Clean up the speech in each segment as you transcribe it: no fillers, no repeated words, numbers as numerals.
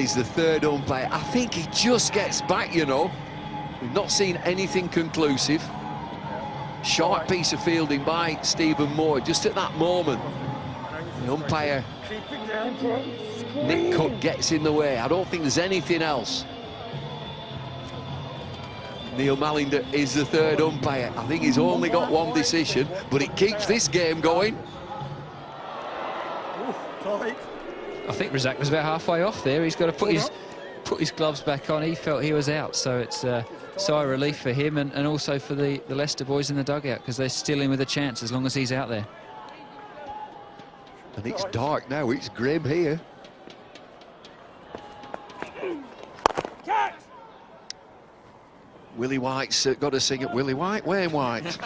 He's the third umpire. I think he just gets back, you know. We've not seen anything conclusive. Short piece of fielding by Stephen Moore just at that moment. The umpire, Nick Cook, gets in the way. I don't think there's anything else. Neil Mallinder is the third umpire. I think he's only got one decision, but it keeps this game going. I think Razzaq was about halfway off there. He's got to put his gloves back on. He felt he was out, so it's a sigh of relief for him and also for the Leicester boys in the dugout, because they're still in with a chance as long as he's out there. And it's dark now, it's grim here. Willie White's got to sing it. Willie White, Wayne White.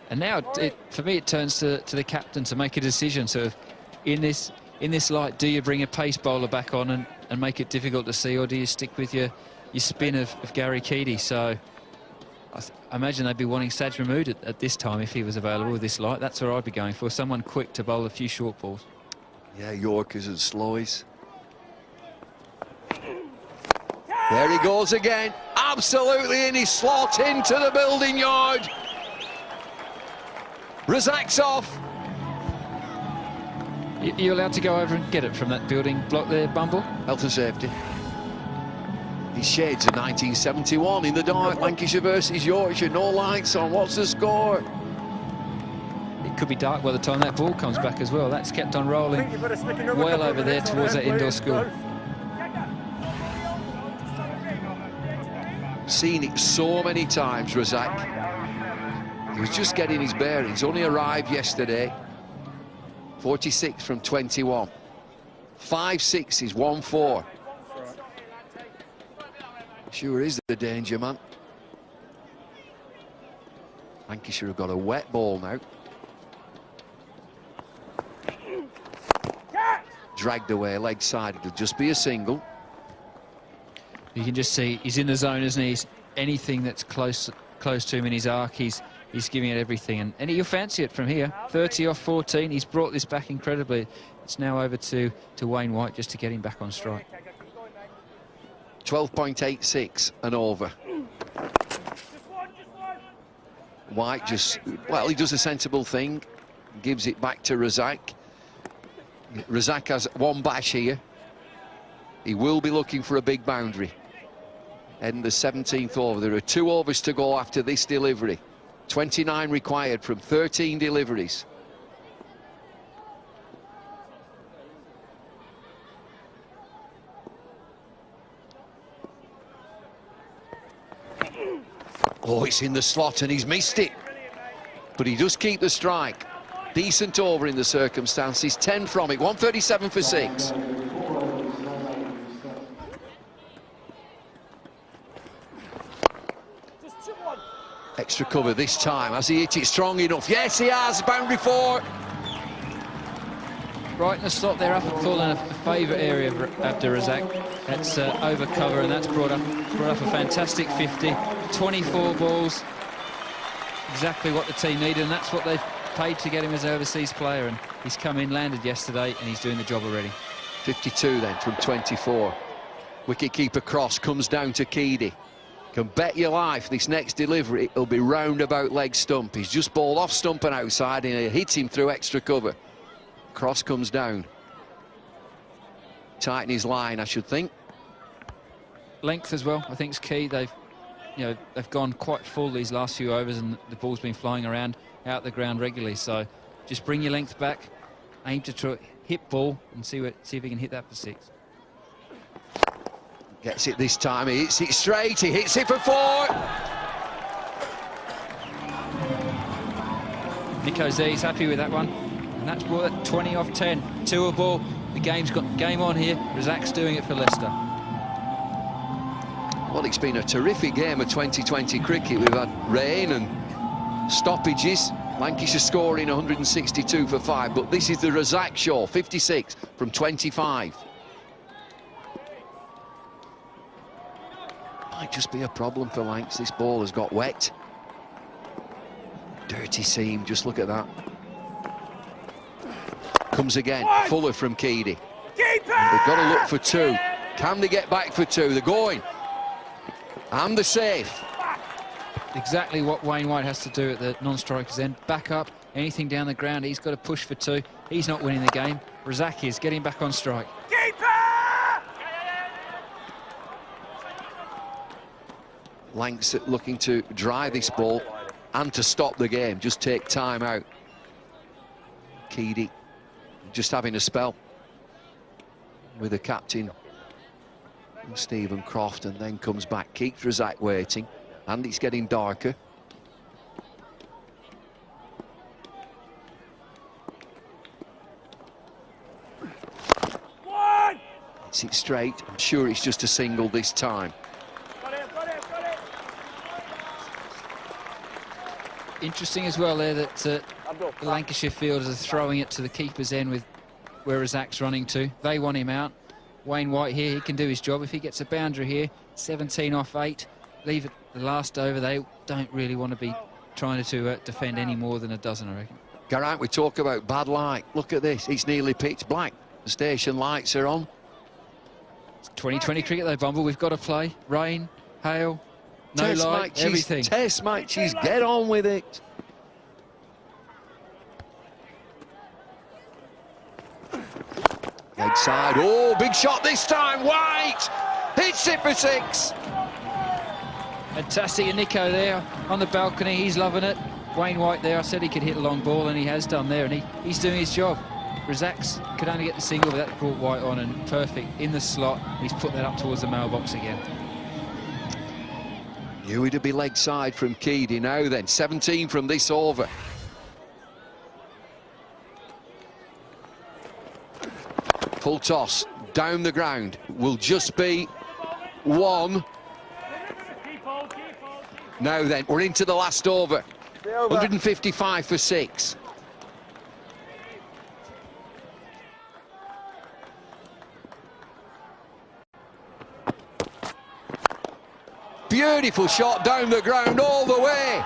And now, for me, it turns to the captain to make a decision. So, in this light, do you bring a pace bowler back on and make it difficult to see, or do you stick with your spin of Gary Keady? So, I imagine they'd be wanting Saj Mahmood at this time if he was available with this light. That's what I'd be going for, someone quick to bowl a few short balls. Yeah, Yorkers and slowies. There he goes again, absolutely in his slot into the building yard. Razzaq's off. You're allowed to go over and get it from that building block there, Bumble? Health and safety. His shades of 1971 in the dark. Lancashire versus Yorkshire, no lights on. What's the score? It could be dark by the time that ball comes back as well. That's kept on rolling well over there towards that indoor school. Seen it so many times, Razzaq. He was just getting his bearings, only arrived yesterday. 46 from 21. 5 6s, 1 4. Sure is the danger, man. Lancashire have got a wet ball now. Dragged away, leg side. It'll just be a single. You can just see he's in the zone, isn't he? Anything that's close to him in his arc, he's giving it everything, and you'll fancy it from here. 30 off 14. He's brought this back incredibly. It's now over to Wayne White just to get him back on strike. 12.86 and over. White just, well, he does a sensible thing, gives it back to Razzaq. Razzaq has one bash here. He will be looking for a big boundary. And the 17th over. There are 2 overs to go after this delivery. 29 required from 13 deliveries. Oh, it's in the slot and he's missed it. But he does keep the strike. Decent over in the circumstances. 10 from it. 137 for 6. Extra cover this time. Has he hit it strong enough? Yes, he has. Boundary 4. Right in the slot there, up and full in a favourite area of Abdul Razzaq. That's over cover, and that's brought up a fantastic 50. 24 balls. Exactly what the team needed, and that's what they've paid to get him as an overseas player. And he's come in, landed yesterday, and he's doing the job already. 52 then from 24. Wicket-keeper cross comes down to Keady. Can bet your life this next delivery it'll be round about leg stump. He's just bowled off stump and outside, and it hits him through extra cover. Cross comes down. Tighten his line, I should think. Length as well, I think, is key. They've gone quite full these last few overs, and the ball's been flying around out the ground regularly. So just bring your length back, aim to hit ball, and see if he can hit that for 6. Gets it this time, he hits it straight, he hits it for 4. Nico's there, he's happy with that one. And that's brought it 20 off 10. 2 a ball. The game's got game on here. Razzaq's doing it for Leicester. Well, it's been a terrific game of 2020 cricket. We've had rain and stoppages. Lancashire scoring 162 for 5, but this is the Razzaq show. 56 from 25. Might just be a problem for Lancs. This ball has got wet. Dirty seam, just look at that. Comes again, Fuller from Keedy. They've got to look for two. Can they get back for two? They're going. And they're safe. Exactly what Wayne White has to do at the non-striker's end. Back up, anything down the ground, he's got to push for two. He's not winning the game. Razzaq is getting back on strike. Lanks looking to drive this ball and to stop the game, just take time out. Keedy just having a spell with the captain, Stephen Croft, and then comes back, keeps Razzaq waiting, and it's getting darker. Hits it straight. I'm sure it's just a single this time. Interesting as well there that the Lancashire fielders are throwing it to the keeper's end with where Razzaq's running to. They want him out. Wayne White here, he can do his job. If he gets a boundary here, 17 off 8, leave it the last over. They don't really want to be trying to defend any more than a dozen, I reckon. Geraint, we talk about bad light. Look at this, it's nearly pitch black. The station lights are on. It's 2020 cricket though, Bumble. We've got to play. Rain, hail, no light, everything. Test matches, get on with it. Leg side, oh, big shot this time, White! Hits it for 6. Fantastic, and Nico there on the balcony, he's loving it. Wayne White there, I said he could hit a long ball, and he has done there, and he's doing his job. Razzaq's could only get the single, but that brought White on, and perfect in the slot. He's put that up towards the mailbox again. Knew it'd be leg side from Keedy now then, 17 from this over. Full toss, down the ground, will just be 1. Now then, we're into the last over. 155 for 6. Beautiful shot down the ground all the way.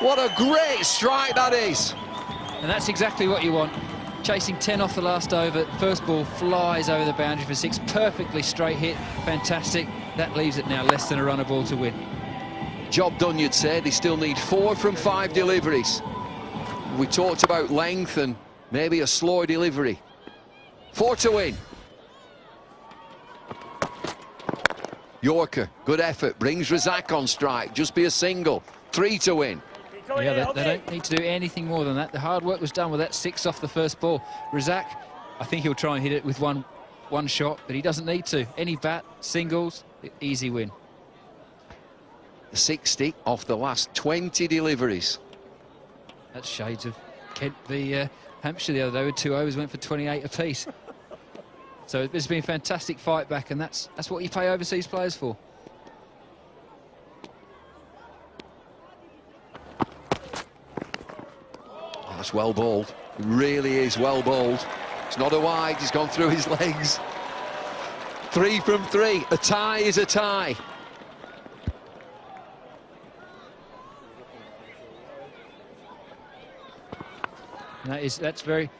What a great strike that is. And that's exactly what you want. Chasing 10 off the last over. First ball flies over the boundary for 6. Perfectly straight hit. Fantastic. That leaves it now less than a runner ball to win. Job done, you'd say. They still need 4 from 5 deliveries. We talked about length and maybe a slower delivery. 4 to win. Yorker, good effort, brings Razzaq on strike, just be a single. 3 to win. Yeah, they don't need to do anything more than that. The hard work was done with that 6 off the first ball. Razzaq, I think he'll try and hit it with one shot, but he doesn't need to. Any bat, singles, easy win. 60 off the last 20 deliveries. That's shades of Kent v Hampshire the other day with 2 overs, went for 28 apiece. So it's been a fantastic fight back, and that's what you pay overseas players for. Oh, that's well bowled. It really is well bowled. It's not a wide, he's gone through his legs. 3 from 3. A tie is a tie. And that's very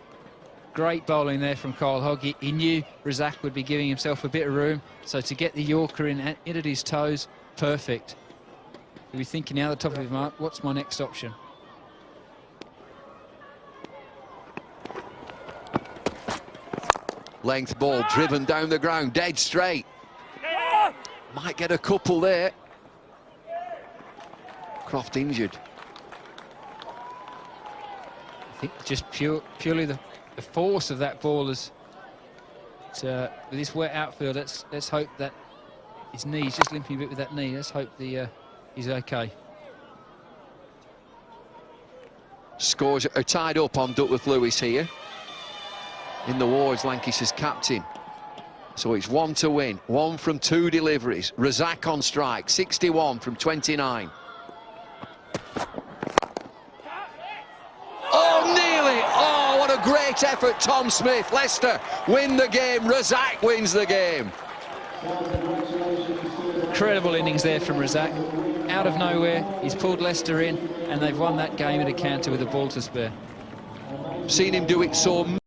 great bowling there from Kyle Hogg. He knew Razzaq would be giving himself a bit of room, so to get the Yorker in at his toes, perfect. He'll be thinking now at the top of his mark, what's my next option? Length ball driven down the ground, dead straight. Might get a couple there. Croft injured. I think just purely the force of that ball is with this wet outfield. Let's hope that his knee's just limping a bit with that knee. Let's hope he's okay. Scores are tied up on Duckworth Lewis here. In the wards, Lancashire's captain. So it's 1 to win, 1 from 2 deliveries. Razzaq on strike, 61 from 29. Oh, nearly! Oh, what a great effort, Tom Smith. Leicester win the game. Razzaq wins the game. Incredible innings there from Razzaq. Out of nowhere, he's pulled Leicester in, and they've won that game at a counter with a ball to spare. Seen him do it so